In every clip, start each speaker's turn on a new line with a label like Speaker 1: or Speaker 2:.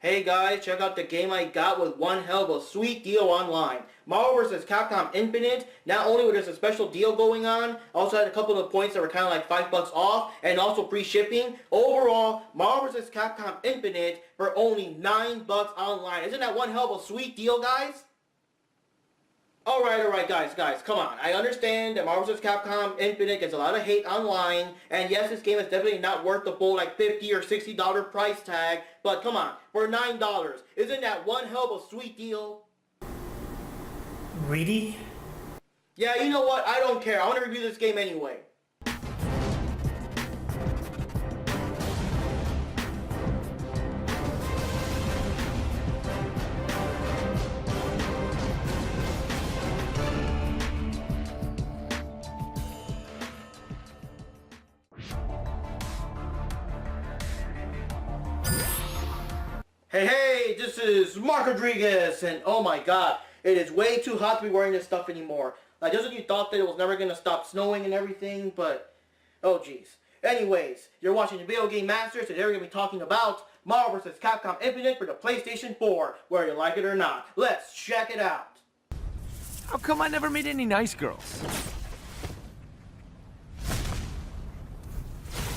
Speaker 1: Hey guys, check out the game I got with one hell of a sweet deal online. Marvel vs. Capcom Infinite. Not only was there a special deal going on, I also had a couple of points that were kind of like $5 off, and also free shipping. Overall, Marvel vs. Capcom Infinite for only $9 online. Isn't that one hell of a sweet deal, guys? Alright, guys, come on. I understand that Marvel vs. Capcom Infinite gets a lot of hate online, and yes, this game is definitely not worth the full like $50 or $60 price tag, but come on, for $9, isn't that one hell of a sweet deal?
Speaker 2: Really?
Speaker 1: Yeah, you know what? I don't care. I want to review this game anyway. Hey, this is Mark Rodriguez, and oh my god, it is way too hot to be wearing this stuff anymore. Like, just when you thought that it was never going to stop snowing and everything, but, oh jeez. Anyways, you're watching the Video Game Masters, and today we're going to be talking about Marvel vs. Capcom Infinite for the PlayStation 4, whether you like it or not. Let's check it out.
Speaker 3: How come I never meet any nice girls?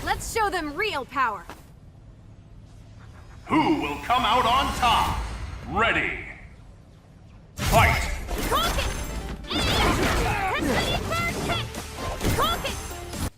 Speaker 4: Let's show them real power.
Speaker 5: Who will come out on top? Ready. Fight!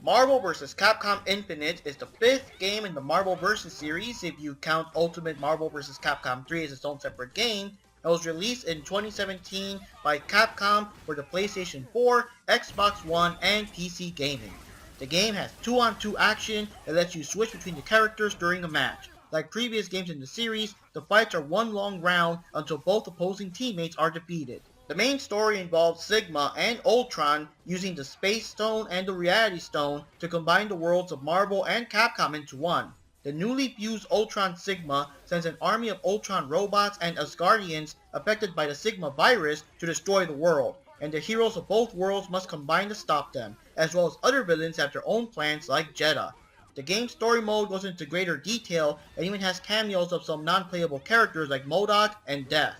Speaker 1: Marvel vs. Capcom Infinite is the 5th game in the Marvel vs. series if you count Ultimate Marvel vs. Capcom 3 as its own separate game. It was released in 2017 by Capcom for the PlayStation 4, Xbox One, and PC gaming. The game has 2-on-2 action that lets you switch between the characters during a match. Like previous games in the series, the fights are one long round until both opposing teammates are defeated. The main story involves Sigma and Ultron using the Space Stone and the Reality Stone to combine the worlds of Marvel and Capcom into one. The newly fused Ultron Sigma sends an army of Ultron robots and Asgardians affected by the Sigma virus to destroy the world, and the heroes of both worlds must combine to stop them, as well as other villains have their own plans like Jeddah. The game's story mode goes into greater detail and even has cameos of some non-playable characters like MODOK and Death.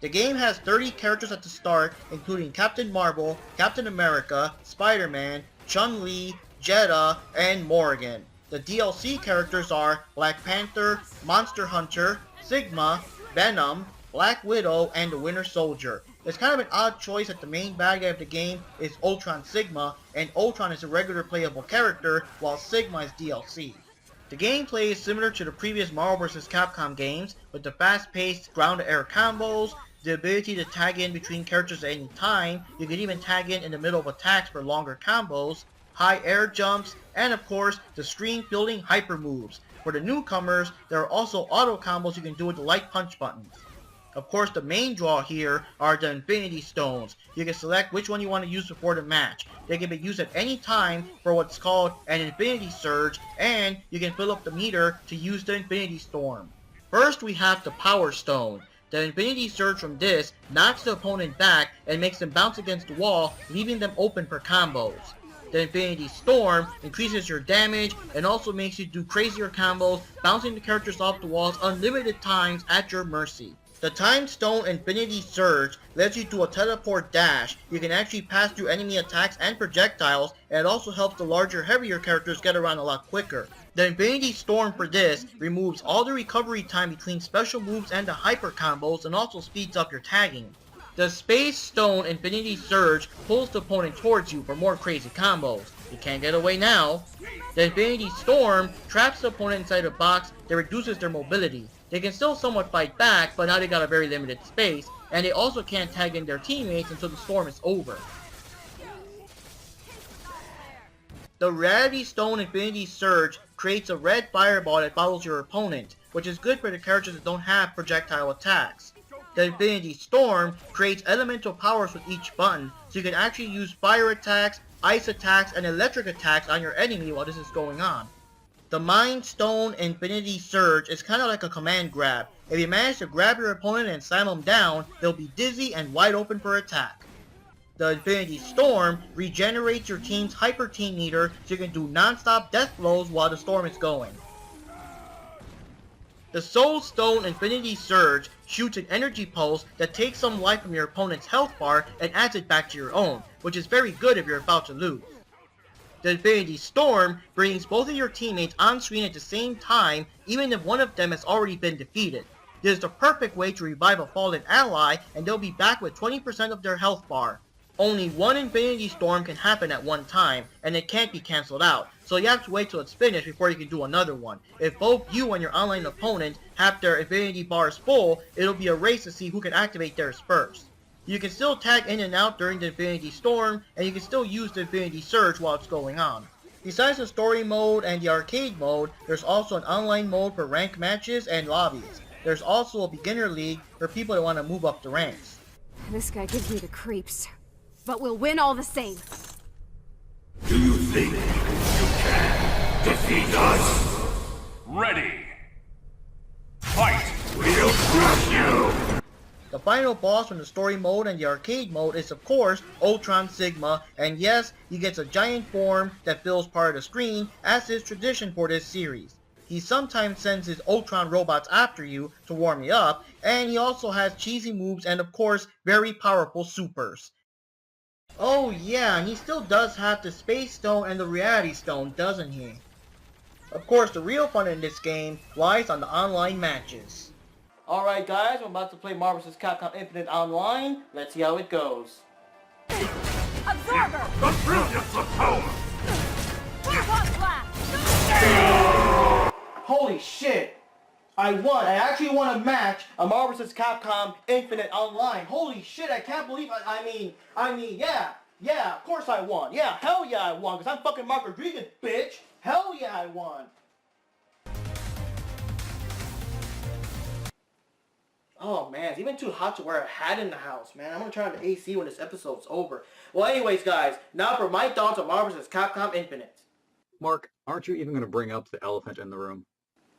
Speaker 1: The game has 30 characters at the start, including Captain Marvel, Captain America, Spider-Man, Chun-Li, Jeddah, and Morrigan. The DLC characters are Black Panther, Monster Hunter, Sigma, Venom, Black Widow, and the Winter Soldier. It's kind of an odd choice that the main bad guy of the game is Ultron Sigma, and Ultron is a regular playable character, while Sigma is DLC. The gameplay is similar to the previous Marvel vs. Capcom games, with the fast-paced ground-to-air combos, the ability to tag in between characters at any time, you can even tag in the middle of attacks for longer combos, high air jumps, and of course, the screen-filling hyper moves. For the newcomers, there are also auto combos you can do with the light punch buttons. Of course, the main draw here are the Infinity Stones. You can select which one you want to use before the match. They can be used at any time for what's called an Infinity Surge, and you can fill up the meter to use the Infinity Storm. First, we have the Power Stone. The Infinity Surge from this knocks the opponent back and makes them bounce against the wall, leaving them open for combos. The Infinity Storm increases your damage and also makes you do crazier combos, bouncing the characters off the walls unlimited times at your mercy. The Time Stone Infinity Surge lets you do a teleport dash. You can actually pass through enemy attacks and projectiles, and it also helps the larger, heavier characters get around a lot quicker. The Infinity Storm for this removes all the recovery time between special moves and the hyper combos, and also speeds up your tagging. The Space Stone Infinity Surge pulls the opponent towards you for more crazy combos. You can't get away now. The Infinity Storm traps the opponent inside a box that reduces their mobility. They can still somewhat fight back, but now they got a very limited space, and they also can't tag in their teammates until the storm is over. The Reality Stone Infinity Surge creates a red fireball that follows your opponent, which is good for the characters that don't have projectile attacks. The Infinity Storm creates elemental powers with each button, so you can actually use fire attacks, ice attacks, and electric attacks on your enemy while this is going on. The Mind Stone Infinity Surge is kind of like a command grab. If you manage to grab your opponent and slam them down, they'll be dizzy and wide open for attack. The Infinity Storm regenerates your team's Hyper Team meter so you can do non-stop death blows while the storm is going. The Soul Stone Infinity Surge shoots an energy pulse that takes some life from your opponent's health bar and adds it back to your own, which is very good if you're about to lose. The Infinity Storm brings both of your teammates on screen at the same time, even if one of them has already been defeated. This is the perfect way to revive a fallen ally, and they'll be back with 20% of their health bar. Only one Infinity Storm can happen at one time, and it can't be cancelled out, so you have to wait till it's finished before you can do another one. If both you and your online opponent have their Infinity bars full, it'll be a race to see who can activate theirs first. You can still tag in and out during the Infinity Storm, and you can still use the Infinity Surge while it's going on. Besides the story mode and the arcade mode, there's also an online mode for ranked matches and lobbies. There's also a beginner league for people that want to move up the ranks.
Speaker 4: This guy gives me the creeps. But we'll win all the same.
Speaker 2: Do you think you can defeat us?
Speaker 5: Ready. Fight!
Speaker 2: We'll crush you!
Speaker 1: The final boss from the story mode and the arcade mode is of course Ultron Sigma, and yes, he gets a giant form that fills part of the screen, as is tradition for this series. He sometimes sends his Ultron robots after you to warm you up, and he also has cheesy moves and of course very powerful supers. Oh yeah, and he still does have the Space Stone and the Reality Stone, doesn't he? Of course, the real fun in this game lies on the online matches. Alright guys, I'm about to play Marvel vs. Capcom Infinite Online. Let's see how it goes.
Speaker 4: Absorber!
Speaker 2: The brilliance of power!
Speaker 4: Robot blast!
Speaker 1: Holy shit! I won! I actually won a match on Marvel vs. Capcom Infinite Online. Holy shit, I can't believe I mean, yeah, of course I won. Yeah, hell yeah I won, because I'm fucking Mark Rodriguez, bitch! Hell yeah I won! Oh man, it's even too hot to wear a hat in the house, man. I'm gonna turn on the AC when this episode's over. Well anyways guys, now for my thoughts on Marvel vs. Capcom Infinite.
Speaker 6: Mark, aren't you even going to bring up the elephant in the room?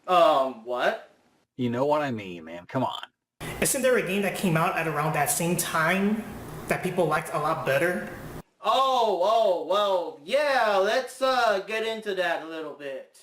Speaker 1: What?
Speaker 6: You know what I mean, man. Come on.
Speaker 7: Isn't there a game that came out at around that same time that people liked a lot better?
Speaker 1: Well, yeah, let's get into that a little bit.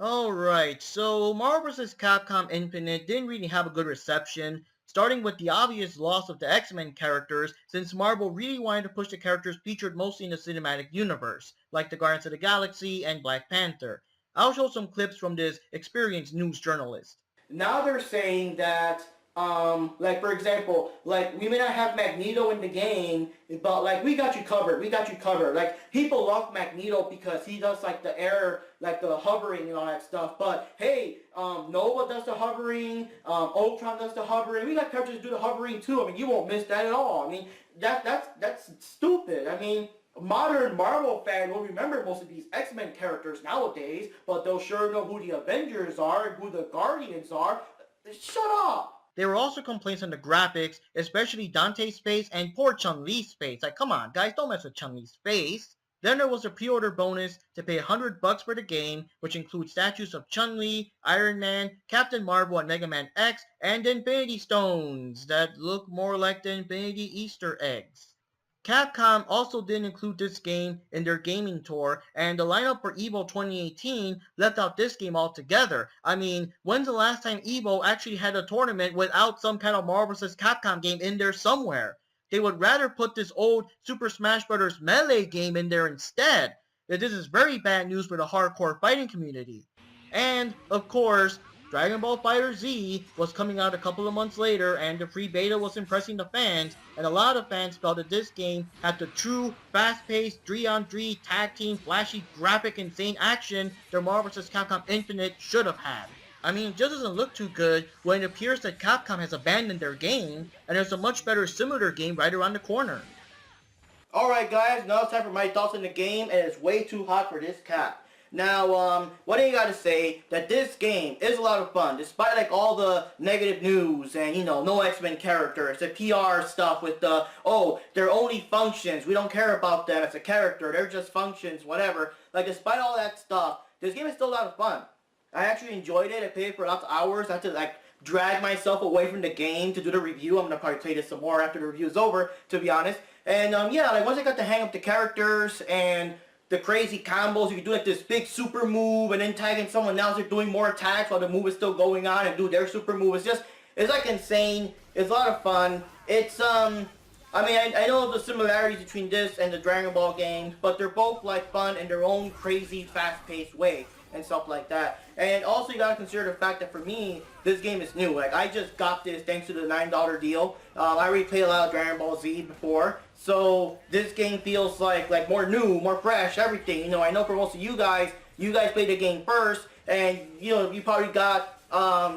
Speaker 1: Alright, so Marvel vs. Capcom Infinite didn't really have a good reception, starting with the obvious loss of the X-Men characters, since Marvel really wanted to push the characters featured mostly in the cinematic universe, like the Guardians of the Galaxy and Black Panther. I'll show some clips from this experienced news journalist. Now they're saying that, like for example, like we may not have Magneto in the game, but like we got you covered. Like people love Magneto because he does like the air, like the hovering and all that stuff. But hey, Nova does the hovering, Ultron does the hovering. We got characters do the hovering too. I mean, you won't miss that at all. I mean, that's stupid. I mean, modern Marvel fan will remember most of these X-Men characters nowadays, but they'll sure know who the Avengers are and who the Guardians are. Shut up! There were also complaints on the graphics, especially Dante's face and poor Chun-Li's face. Like, come on, guys, don't mess with Chun-Li's face. Then there was a pre-order bonus to pay $100 for the game, which includes statues of Chun-Li, Iron Man, Captain Marvel and Mega Man X, and Infinity Stones that look more like the Infinity Easter eggs. Capcom also didn't include this game in their gaming tour, and the lineup for EVO 2018 left out this game altogether. I mean, when's the last time EVO actually had a tournament without some kind of Marvel vs. Capcom game in there somewhere? They would rather put this old Super Smash Bros. Melee game in there instead. This is very bad news for the hardcore fighting community. And, of course, Dragon Ball FighterZ was coming out a couple of months later, and the free beta was impressing the fans, and a lot of fans felt that this game had the true, fast-paced, 3-on-3, tag team, flashy, graphic, insane action that Marvel vs. Capcom Infinite should have had. I mean, it just doesn't look too good when it appears that Capcom has abandoned their game, and there's a much better similar game right around the corner. Alright guys, now it's time for my thoughts on the game, and it's way too hot for this cap. Now, what do you gotta say that this game is a lot of fun, despite like all the negative news and, you know, no X-Men characters, the PR stuff with the, oh, they're only functions, we don't care about them as a character, they're just functions, whatever. Like, despite all that stuff, this game is still a lot of fun. I actually enjoyed it. I played it for lots of hours. I had to, like, drag myself away from the game to do the review. I'm gonna probably play this some more after the review is over, to be honest. And, yeah, like, once I got the hang of the characters and the crazy combos. You can do like this big super move and then tag in someone else. They're doing more attacks while the move is still going on and do their super move. It's like insane. It's a lot of fun. It's I mean, I know the similarities between this and the Dragon Ball games, but they're both like fun in their own crazy, fast-paced way and stuff like that. And also, you gotta consider the fact that for me, this game is new. Like, I just got this thanks to the $9 deal. I already played a lot of Dragon Ball Z before, so this game feels like more new, more fresh, everything. You know, I know for most of you guys played the game first, and you know, you probably got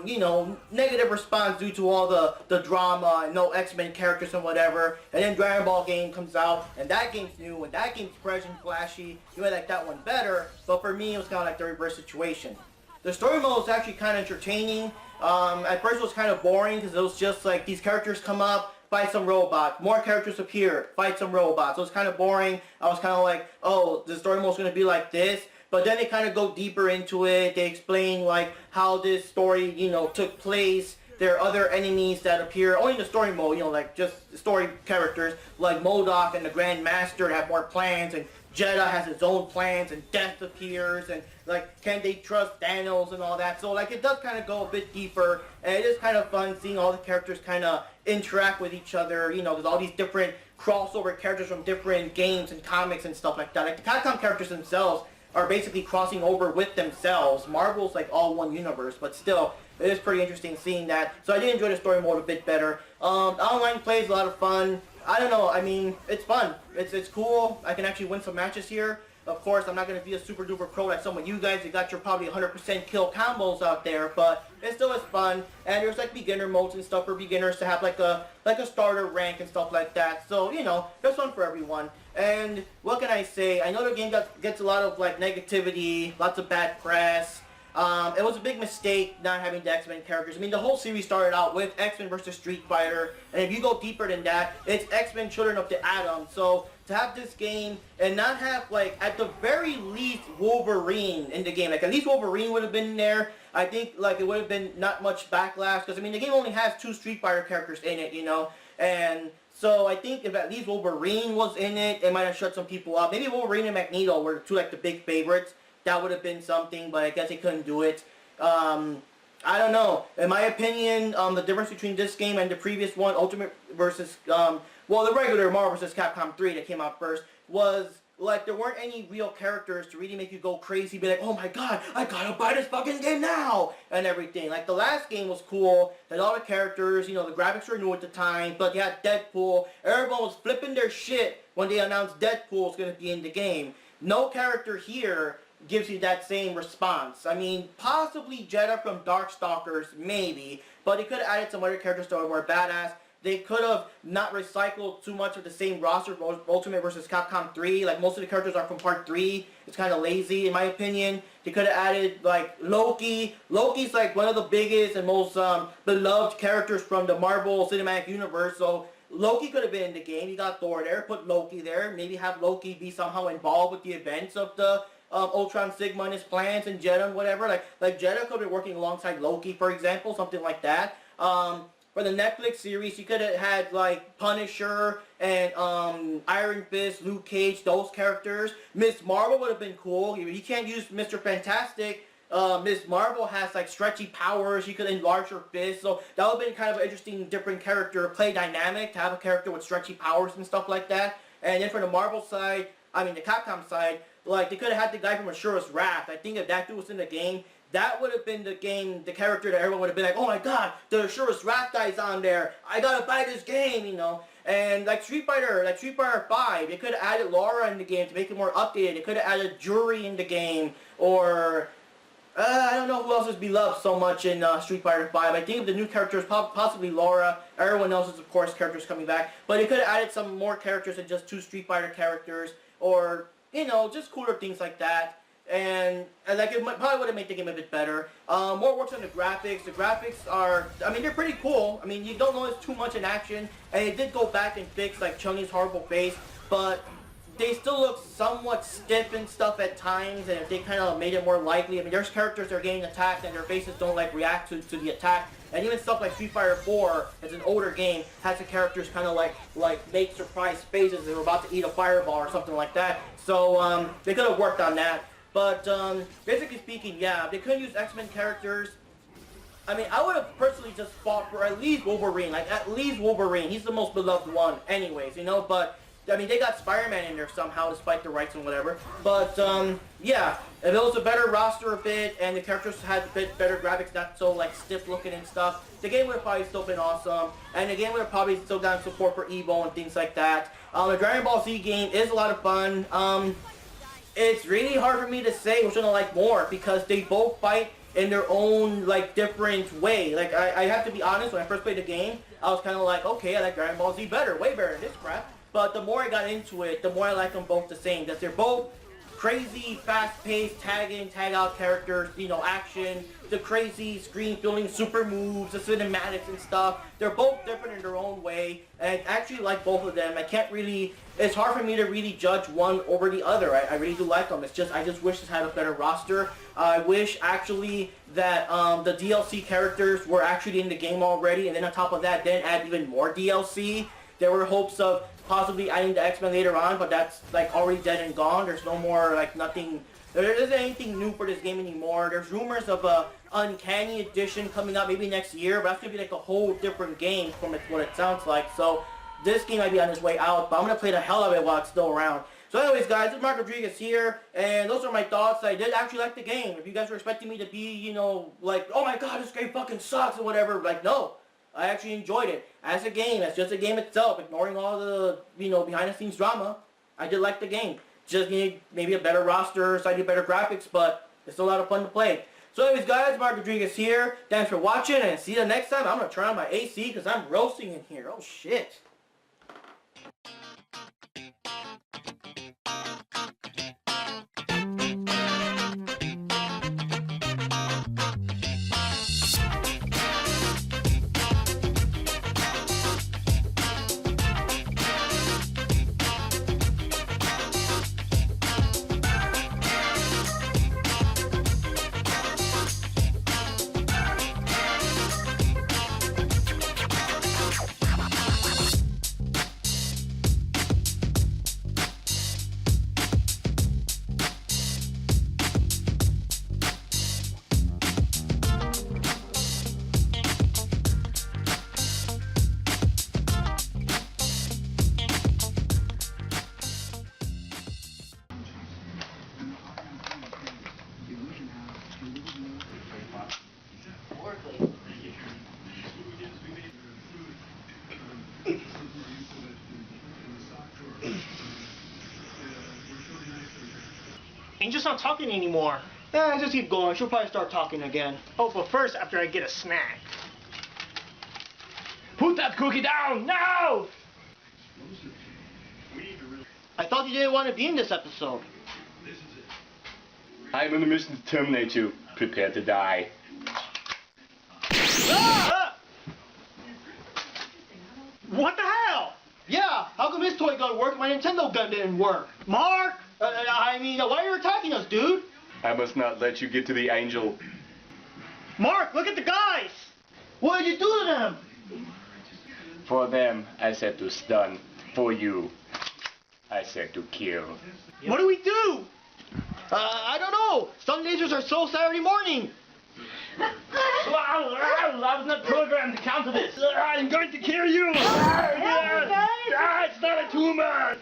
Speaker 1: you know, negative response due to all the drama and no X-Men characters and whatever. And then Dragon Ball game comes out, and that game's new, and that game's fresh and flashy. You might like that one better, but for me, it was kind of like the reverse situation. The story mode is actually kind of entertaining. At first, it was kind of boring because it was just like these characters come up, fight some robots, more characters appear, fight some robots. So it's kind of boring. I was kind of like, oh, the story mode is going to be like this. But then they kind of go deeper into it. They explain like how this story, you know, took place. There are other enemies that appear only in the story mode, you know, like just story characters like MODOK and the Grand Master have more plans, and Jedha has its own plans, and Death appears, and like can they trust Thanos and all that. So like it does kind of go a bit deeper, and it is kind of fun seeing all the characters kind of interact with each other. You know, there's all these different crossover characters from different games and comics and stuff like that. Like the Capcom characters themselves are basically crossing over with themselves. Marvel's like all one universe, but still, it is pretty interesting seeing that. So I did enjoy the story mode a bit better. The online play is a lot of fun. I don't know, I mean, it's fun. It's cool. I can actually win some matches here. Of course, I'm not going to be a super duper pro like some of you guys. You got your probably 100% kill combos out there, but it still is fun. And there's like beginner modes and stuff for beginners to have like a starter rank and stuff like that. So, you know, there's fun for everyone. And what can I say? I know the game gets a lot of like negativity, lots of bad press. It was a big mistake not having the X-Men characters. I mean, the whole series started out with X-Men versus Street Fighter, and if you go deeper than that, it's X-Men Children of the Atom. So to have this game and not have like at the very least Wolverine in the game, like at least Wolverine would have been there. I think like it would have been not much backlash, because I mean the game only has 2 Street Fighter characters in it, you know, and so I think if at least Wolverine was in it, it might have shut some people up. Maybe Wolverine and Magneto were 2 like the big favorites. That would have been something, but I guess they couldn't do it. I don't know. In my opinion, the difference between this game and the previous one, Ultimate versus, well, the regular Marvel vs. Capcom 3 that came out first, was like there weren't any real characters to really make you go crazy, be like, oh my god, I gotta buy this fucking game now, and everything. Like the last game was cool, had all the characters, you know, the graphics were new at the time, but you had Deadpool. Everyone was flipping their shit when they announced Deadpool was gonna be in the game. No character here gives you that same response. I mean, possibly Jedha from Darkstalkers, maybe, but they could have added some other characters that were more badass. They could have not recycled too much of the same roster for Ultimate vs. Capcom 3. Like, most of the characters are from Part 3. It's kind of lazy, in my opinion. They could have added, like, Loki. Loki's, like, one of the biggest and most beloved characters from the Marvel Cinematic Universe, so Loki could have been in the game. You got Thor there, put Loki there. Maybe have Loki be somehow involved with the events of the Ultron Sigma and his plans, and Jedha and whatever. Like Jedha could be working alongside Loki, for example, something like that. For the Netflix series, you could have had like Punisher and Iron Fist, Luke Cage, those characters. Miss Marvel would have been cool. You can't use Mr. Fantastic. Miss Marvel has like stretchy powers. She could enlarge her fist, so that would have been kind of an interesting, different character play dynamic to have a character with stretchy powers and stuff like that. And then for the Marvel side, I mean the Capcom side, like they could have had the guy from Asura's Wrath. I think if that dude was in the game, that would have been the character that everyone would have been like, oh my god, the Asura's Wrath guy's on there. I gotta buy this game, you know. And like Street Fighter 5, they could have added Laura in the game to make it more updated. They could have added Jury in the game, or I don't know who else is beloved so much in Street Fighter 5. I think of the new characters, possibly Laura. Everyone else is, of course, characters coming back. But they could have added some more characters than just 2 Street Fighter characters, or, you know, just cooler things like that. And like it probably would have made the game a bit better. More works on the graphics. The graphics are, I mean, they're pretty cool. I mean, you don't notice too much in action. And it did go back and fix like Chun-Li's horrible face, but they still look somewhat stiff and stuff at times, and if they kind of made it more likely, I mean, there's characters that are getting attacked and their faces don't like react to the attack, and even stuff like Street Fighter 4, it's an older game, has the characters kind of like make surprise faces they were about to eat a fireball or something like that. So they could have worked on that. But basically speaking, yeah, they couldn't use X-Men characters. I mean, I would have personally just fought for at least Wolverine, like at least Wolverine. He's the most beloved one anyways, you know, but I mean, they got Spider-Man in there somehow despite the rights and whatever. But yeah, if it was a better roster a bit and the characters had a bit better graphics, not so like stiff looking and stuff, the game would have probably still been awesome. And the game would have probably still gotten support for Evo and things like that. The Dragon Ball Z game is a lot of fun. It's really hard for me to say which one I like more because they both fight in their own like different way. Like I have to be honest, when I first played the game, I was kind of like, okay, I like Dragon Ball Z better, way better than this crap. But the more I got into it, the more I like them both the same. That they're both crazy, fast-paced, tag-in, tag-out characters, you know, action, the crazy screen-filling super moves, the cinematics and stuff. They're both different in their own way, and I actually like both of them. I can't really, it's hard for me to really judge one over the other. I really do like them. It's just, I just wish this had a better roster. I wish actually that the DLC characters were actually in the game already, and then on top of that, then add even more DLC. There were hopes of possibly adding the X-Men later on, but that's like already dead and gone. There's no more, like nothing, there isn't anything new for this game anymore. There's rumors of a Uncanny Edition coming out maybe next year, but that's gonna be like a whole different game from what it sounds like. So this game might be on its way out, but I'm gonna play the hell out of it while it's still around. So anyways guys, this is Mark Rodriguez here, and those are my thoughts. I did actually like the game. If you guys were expecting me to be, you know, like, oh my god, this game fucking sucks or whatever, like, no. I actually enjoyed it. As a game, as just a game itself, ignoring all the, you know, behind-the-scenes drama, I did like the game. Just need maybe a better roster, slightly better graphics, but it's still a lot of fun to play. So anyways, guys, Mark Rodriguez here. Thanks for watching, and see you next time. I'm going to turn on my AC because I'm roasting in here. Oh, shit.
Speaker 8: Angel's not talking anymore.
Speaker 1: Just keep going. She'll probably start talking again.
Speaker 8: Oh, but first, after I get a snack.
Speaker 5: Put that cookie down now!
Speaker 1: I thought you didn't want to be in this episode.
Speaker 5: I'm on a mission to terminate you. Prepare to die.
Speaker 1: Ah!
Speaker 8: What the hell?
Speaker 1: Yeah, how come his toy gun worked, my Nintendo gun didn't work?
Speaker 8: Mark?
Speaker 1: I mean, why are you attacking us, dude?
Speaker 5: I must not let you get to the angel.
Speaker 8: Mark, look at the guys!
Speaker 1: What did you do to them?
Speaker 5: For them, I said to stun. For you, I said to kill.
Speaker 8: What do we do?
Speaker 1: I don't know. Stun lasers are so Saturday morning.
Speaker 8: I was not programmed to counter this. I'm going to kill you! It's not a tumor!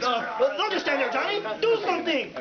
Speaker 1: Don't just stand there, Johnny. Do something.